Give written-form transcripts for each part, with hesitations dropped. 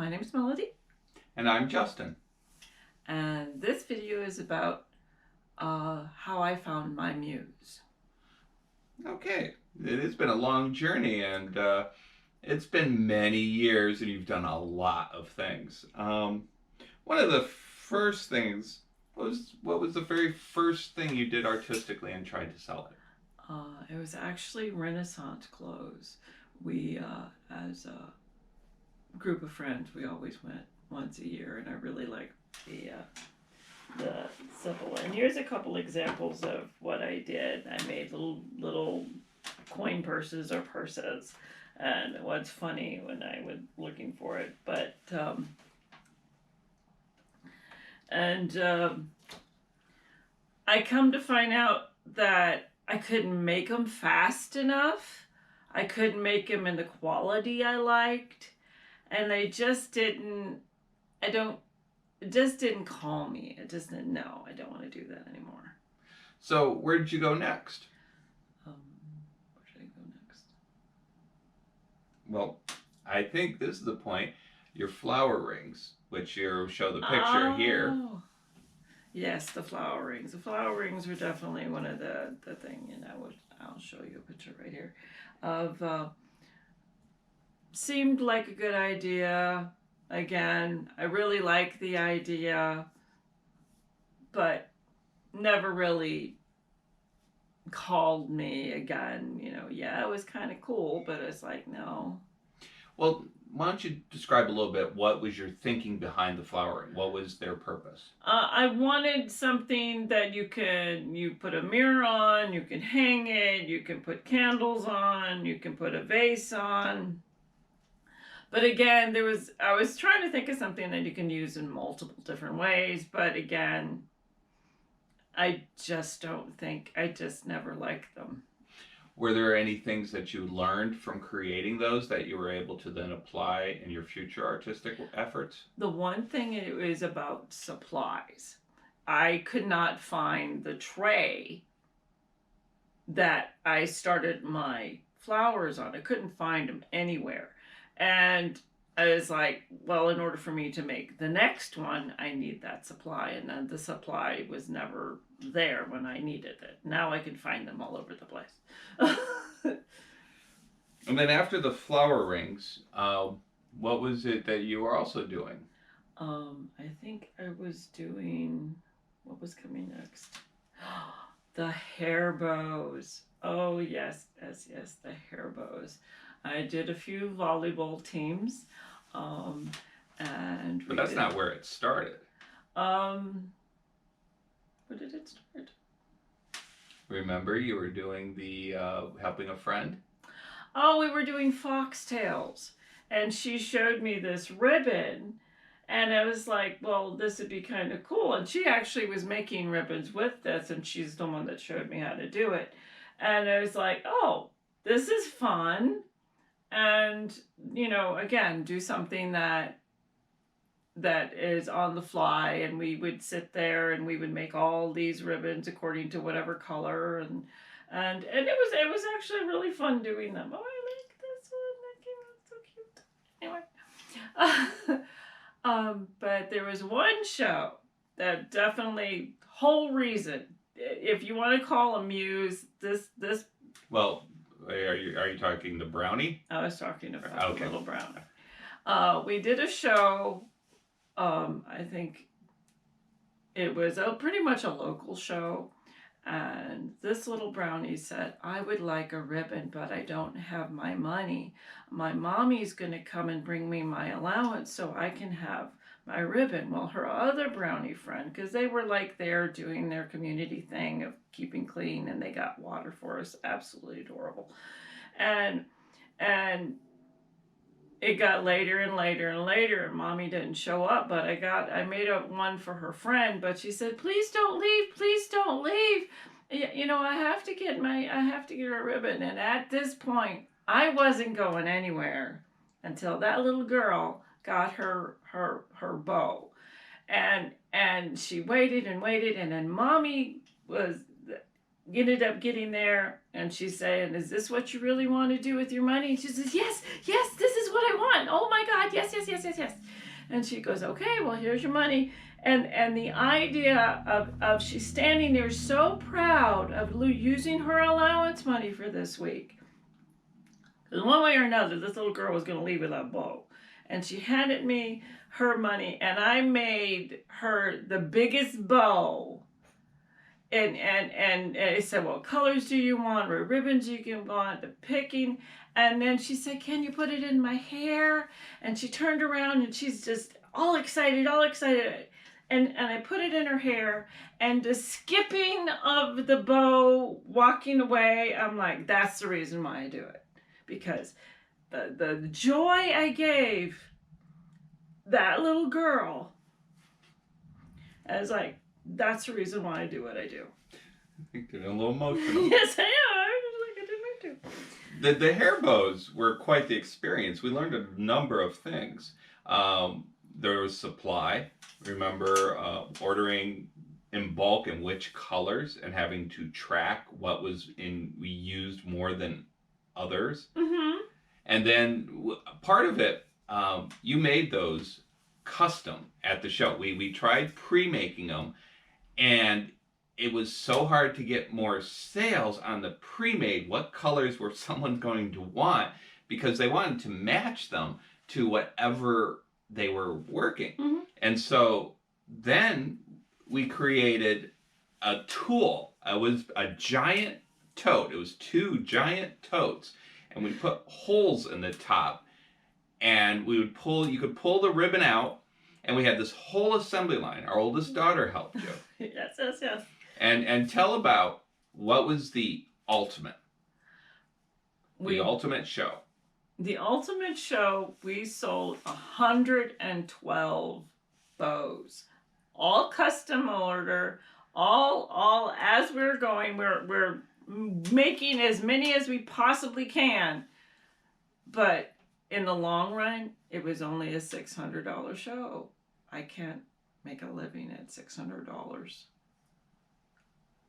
My name is Melody, And I'm Justin. and this video is about how I found my muse. Okay, it has been a long journey, and it's been many years, and you've done a lot of things. One of the first things what was the very first thing you did artistically and tried to sell it? It was actually Renaissance clothes. We, as a group of friends, we always went once a year, and I really like the simple. And here's a couple examples of what I did. I made little coin purses or purses, and what's funny when I was looking for it, but and I come to find out that I couldn't make them fast enough. I couldn't make them in the quality I liked, and they just didn't. I don't. It just didn't call me. It just didn't. No, I don't want to do that anymore. So, where did you go next? Um, where should I go next? Well, I think this is the point. Your flower rings, which you show the picture here. Yes, the flower rings. The flower rings were definitely one of the thing, and I'll show you a picture right here of seemed like a good idea. Again, I really like the idea, but never really called me again. Yeah, it was kind of cool, but it's like, no. Well, why don't you describe a little bit what was your thinking behind the flowering? What was their purpose? I wanted something that you put a mirror on, you can hang it, you can put candles on, you can put a vase on. But again, I was trying to think of something that you can use in multiple different ways, but again, I just never liked them. Were there any things that you learned from creating those that you were able to then apply in your future artistic efforts? The one thing it was about supplies. I could not find the tray that I started my flowers on. I couldn't find them anywhere. And I was like, well, in order for me to make the next one, I need that supply. And then the supply was never there when I needed it. Now I can find them all over the place. And then after the flower rings, what was it that you were also doing? I think I was doing, what was coming next? The hair bows. Oh, yes, the hair bows. I did a few volleyball teams, and But that's not where it started. Where did it start? Remember, you were doing the helping a friend? Oh, we were doing foxtails, and she showed me this ribbon, and I was like, well, this would be kind of cool. And she actually was making ribbons with this, and she's the one that showed me how to do it. And I was like, oh, this is fun. And, again, do something that is on the fly, and we would sit there and we would make all these ribbons according to whatever color, and it was actually really fun doing them. Oh, I like this one. That came out so cute. Anyway, but there was one show that definitely whole reason, if you want to call a muse, this. Well, are you talking the brownie? I was talking about Okay. the little brownie. We did a show. I think it was pretty much a local show, and this little brownie said, I would like a ribbon, but I don't have my money. My mommy's going to come and bring me my allowance so I can have my ribbon. Well, her other brownie friend, because they were like there doing their community thing of keeping clean, and they got water for us, absolutely adorable. And it got later and later and later, and Mommy didn't show up, but I made up one for her friend, but she said, please don't leave. I have to get her a ribbon. And at this point, I wasn't going anywhere until that little girl got her bow. And she waited and waited, and then Mommy ended up getting there, and she's saying, is this what you really want to do with your money? And she says, yes, this is what I want. Oh my God, yes. And she goes, okay, well, here's your money. And the idea of she's standing there so proud of using her allowance money for this week. Because one way or another, this little girl was going to leave with that bow. And she handed me her money, and I made her the biggest bow. And I said, what colors do you want? What ribbons you can want? The picking. And then she said, can you put it in my hair? And she turned around and she's just all excited, all excited. And I put it in her hair, and the skipping of the bow, walking away, I'm like, that's the reason why I do it. Because the joy I gave that little girl, I was like, that's the reason why I do what I do. You're getting a little emotional. Yes, I am. I didn't mean to. The hair bows were quite the experience. We learned a number of things. There was supply. Remember ordering in bulk and which colors, and having to track what was we used more than others. Mm-hmm. And then part of it, you made those custom at the show. We tried pre-making them, and it was so hard to get more sales on the pre-made. What colors were someone going to want? Because they wanted to match them to whatever they were working. Mm-hmm. And so then we created a tool. It was a giant tote. It was 2 giant totes. And we put holes in the top. And we would you could pull the ribbon out. And we had this whole assembly line. Our oldest daughter helped you. Yes. And tell about what was the ultimate. The ultimate show. The ultimate show, we sold 112 bows. All custom order, all as we're going, we're making as many as we possibly can. But in the long run, it was only a $600 show. I can't make a living at $600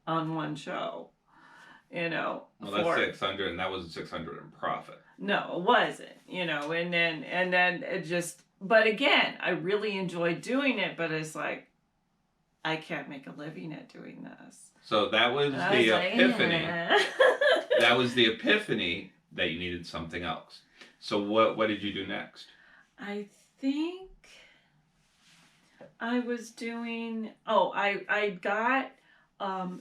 on one show. Well, that's 600, and that wasn't 600 in profit. No, it wasn't. And then it just. But again, I really enjoyed doing it. But it's like, I can't make a living at doing this. So that was the epiphany. That was the epiphany that you needed something else. So what did you do next? I think I was doing. Oh, I got.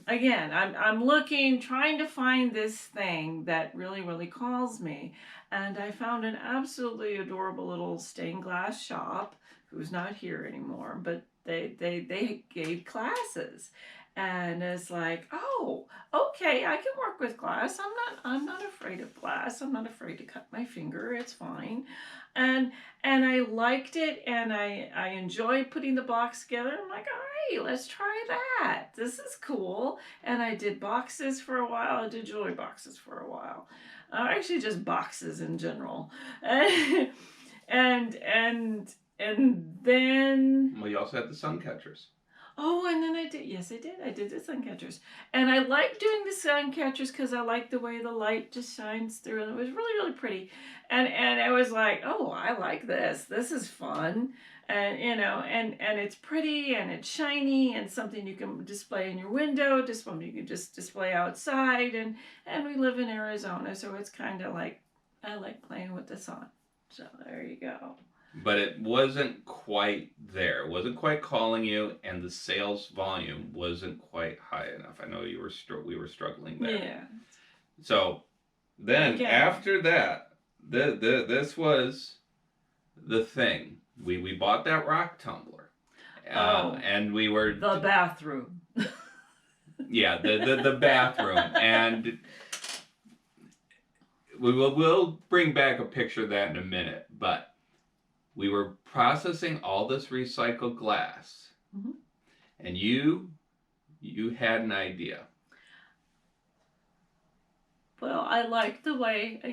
Again, I'm looking, trying to find this thing that really calls me, and I found an absolutely adorable little stained glass shop who's not here anymore, but they gave classes, and it's like, oh, okay, I can work with glass. I'm not afraid of glass. I'm not afraid to cut my finger. It's fine, and I liked it, and I enjoyed putting the box together. I'm like, all right, let's try that. This is cool. And I did boxes for a while. I did jewelry boxes for a while. Actually, just boxes in general. and then. Well, you also had the sun catchers. Oh, and then I did. Yes, I did. I did the sun catchers, and I like doing the sun catchers because I like the way the light just shines through, and it was really pretty. And I was like, oh, I like this. This is fun. And and it's pretty, and it's shiny, and something you can display in your window, just something you can just display outside, and we live in Arizona, so it's kind of like, I like playing with the sun. So there you go. But it wasn't quite there. It wasn't quite calling you, and the sales volume wasn't quite high enough. I know we were struggling there. Yeah. So then after that, this was the thing. We bought that rock tumbler, and we were the bathroom. Yeah, the bathroom, and we'll bring back a picture of that in a minute. But we were processing all this recycled glass, mm-hmm. and you had an idea. Well, I like the way, I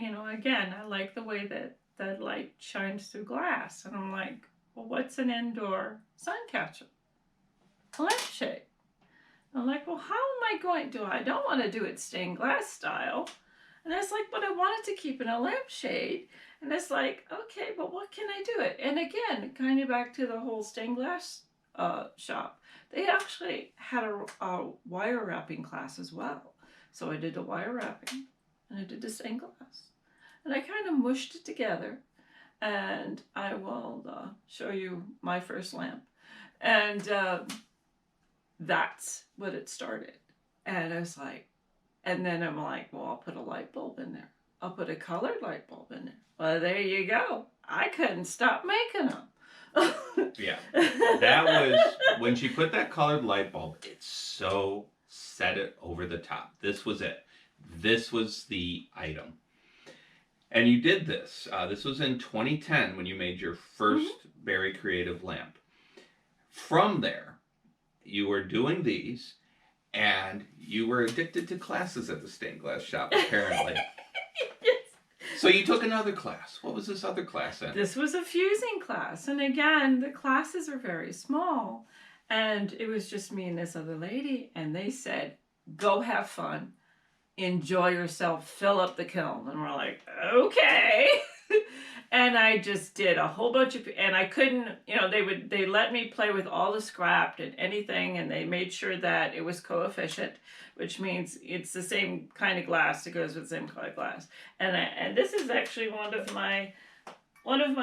like the way that light shines through glass. And I'm like, well, what's an indoor sun catcher? A lampshade. I'm like, well, how am I going to? I don't want to do it stained glass style. And I was like, but I wanted to keep it a lampshade. And it's like, okay, but what can I do it? And again, kind of back to the whole stained glass shop. They actually had a wire wrapping class as well. So I did the wire wrapping and I did the stained glass. And I kind of mushed it together. And I will show you my first lamp. And that's what it started. And I was like, and then I'm like, well, I'll put a light bulb in there. I'll put a colored light bulb in there. Well, there you go. I couldn't stop making them. Yeah. That was, when she put that colored light bulb, it so set it over the top. This was it. This was the item. And you did this. This was in 2010 when you made your first Berrie Creative lamp. From there, you were doing these, and you were addicted to classes at the stained glass shop, apparently. Yes. So you took another class. What was this other class in? This was a fusing class. And again, the classes are very small. And it was just me and this other lady. And they said, go have fun. Enjoy yourself. Fill up the kiln. And we're like, okay. And I just did a whole bunch of, and I couldn't, they let me play with all the scrap and anything, and they made sure that it was coefficient, which means it's the same kind of glass that goes with the same kind of glass. And this is actually one of my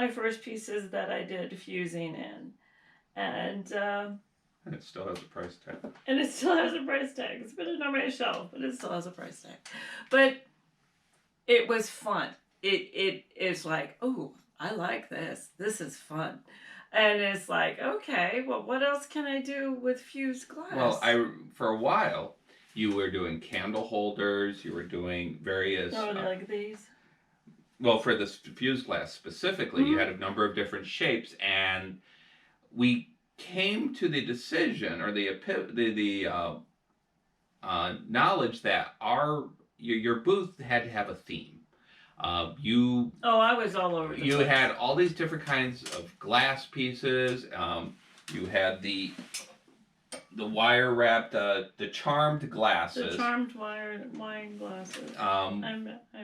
first pieces that I did fusing in, and it still has a price tag. And it still has a price tag. It's been on my shelf, but it still has a price tag. But it was fun. It is like, oh, I like this. This is fun. And it's like, okay, well, what else can I do with fused glass? Well, for a while, you were doing candle holders. You were doing various... Oh, like these? Well, for this fused glass specifically, you had a number of different shapes. And we came to the decision, or the knowledge that your booth had to have a theme. I was all over the You place. had all these different kinds of glass pieces. You had the wire wrapped, the charmed glasses. The charmed wine glasses. I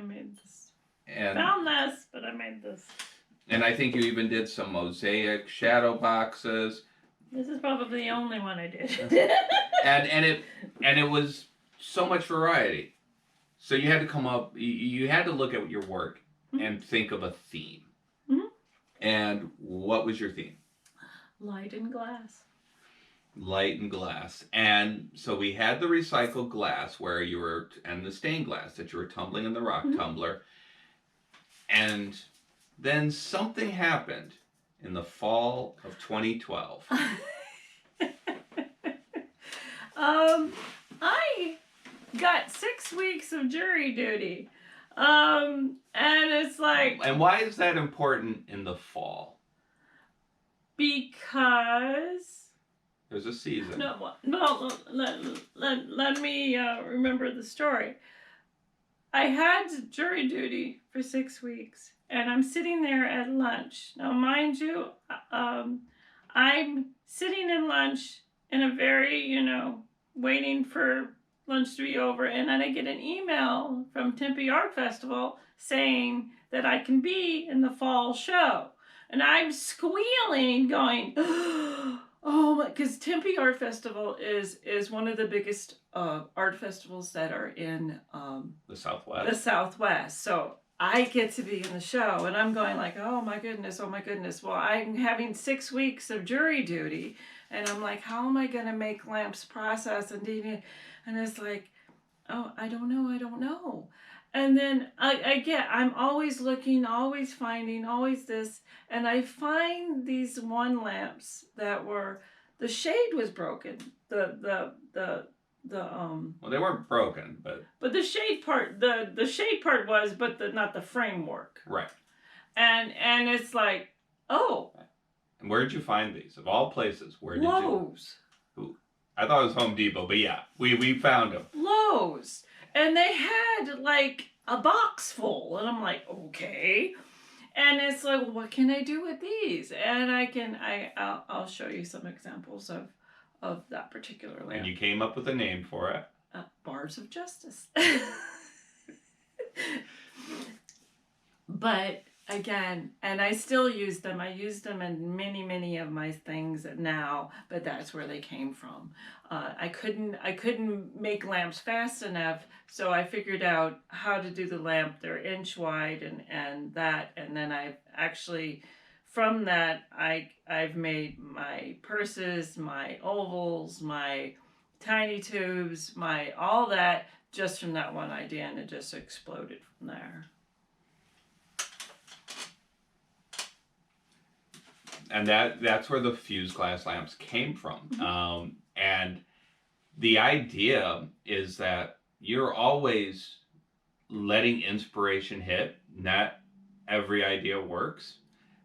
made this. And Found this, but I made this. And I think you even did some mosaic shadow boxes. This is probably the only one I did. and it was so much variety. So you had to come up, you had to look at your work and think of a theme. Mm-hmm. And what was your theme? Light and glass. Light and glass. And so we had the recycled glass where you were, and the stained glass that you were tumbling in the rock tumbler. And then something happened in the fall of 2012. I got 6 weeks of jury duty. And it's like... And why is that important in the fall? Because... There's a season. No, let me remember the story. I had jury duty for 6 weeks, and I'm sitting there at lunch. Now, mind you, I'm sitting in lunch in a very, waiting for lunch to be over, and then I get an email from Tempe Art Festival saying that I can be in the fall show. And I'm squealing, going, oh my, because Tempe Art Festival is one of the biggest art festivals that are in the Southwest. The Southwest. So I get to be in the show, and I'm going like, oh my goodness. Well, I'm having 6 weeks of jury duty, and I'm like, how am I going to make lamps process and it's like, oh, I don't know. And then I'm always looking, always finding, always this, and I find these one lamps that were, the shade was broken. Well, they weren't broken, but the shade part, the shade part was, but not the framework. Right. And it's like, oh. And where did you find these? Of all places, where did you? Lowe's. I thought it was Home Depot, but yeah, we found them. Lowe's. And they had like a box full, and I'm like, okay. And it's like, well, what can I do with these? And I'll show you some examples of that particular lamp. And you came up with a name for it. Bars of Justice. But again, and I still use them. I use them in many of my things now, but that's where they came from. I couldn't make lamps fast enough, so I figured out how to do the lamp. They're inch wide, and then I've actually, from that, I've made my purses, my ovals, my tiny tubes, my all that, just from that one idea, and it just exploded from there. And that's where the fused glass lamps came from. Mm-hmm. And the idea is that you're always letting inspiration hit. Not every idea works.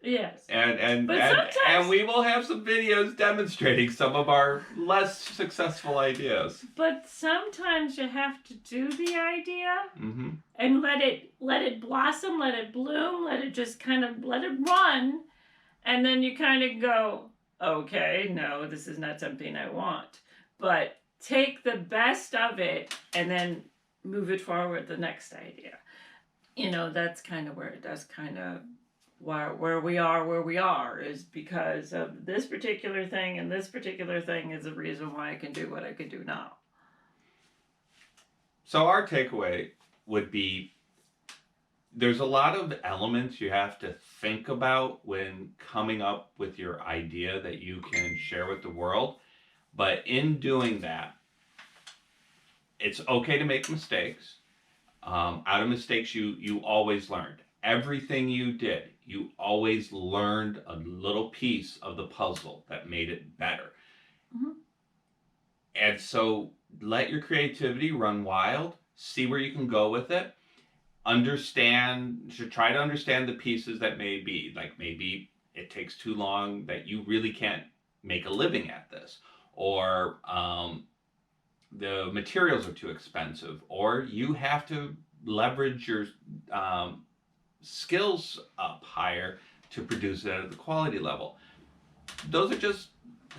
Yes. And But and sometimes, and we will have some videos demonstrating some of our less successful ideas. but sometimes you have to do the idea Mm-hmm. and let it blossom, let it bloom, let it just kind of let it run, and then you kind of go, okay, no, this is not something I want. But take the best of it and then move it forward the next idea. That's kind of where it does kind of where we are is because of this particular thing, and this particular thing is the reason why I can do what I can do now. So our takeaway would be there's a lot of elements you have to think about when coming up with your idea that you can share with the world. But in doing that, it's okay to make mistakes. Out of mistakes, you always learned. Everything you did, you always learned a little piece of the puzzle that made it better. Mm-hmm. And so let your creativity run wild, see where you can go with it. Should try to understand the pieces that may be, like maybe it takes too long that you really can't make a living at this, or the materials are too expensive, or you have to leverage your skills up higher to produce it at the quality level. Those are just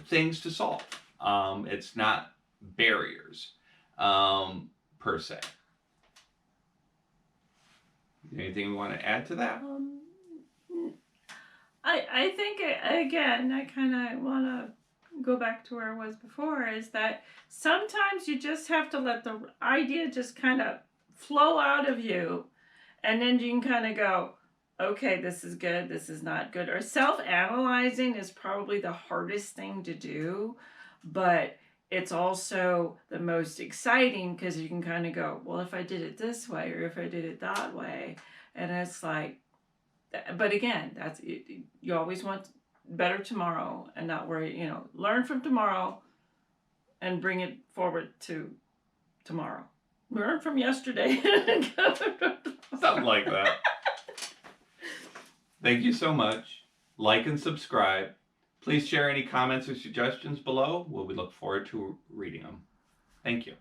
things to solve. It's not barriers per se. Anything we want to add to that? I think again, I kind of want to go back to where I was before. Is that sometimes you just have to let the idea just kind of flow out of you, and then you can kind of go, okay, this is good, this is not good. Or self-analyzing is probably the hardest thing to do, but it's also the most exciting because you can kind of go, well, if I did it this way or if I did it that way, and it's like, but again, you always want better tomorrow and not worry. Learn from tomorrow and bring it forward to tomorrow. Learn from yesterday. Something like that. Thank you so much. Like and subscribe. Please share any comments or suggestions below. We'll look forward to reading them. Thank you.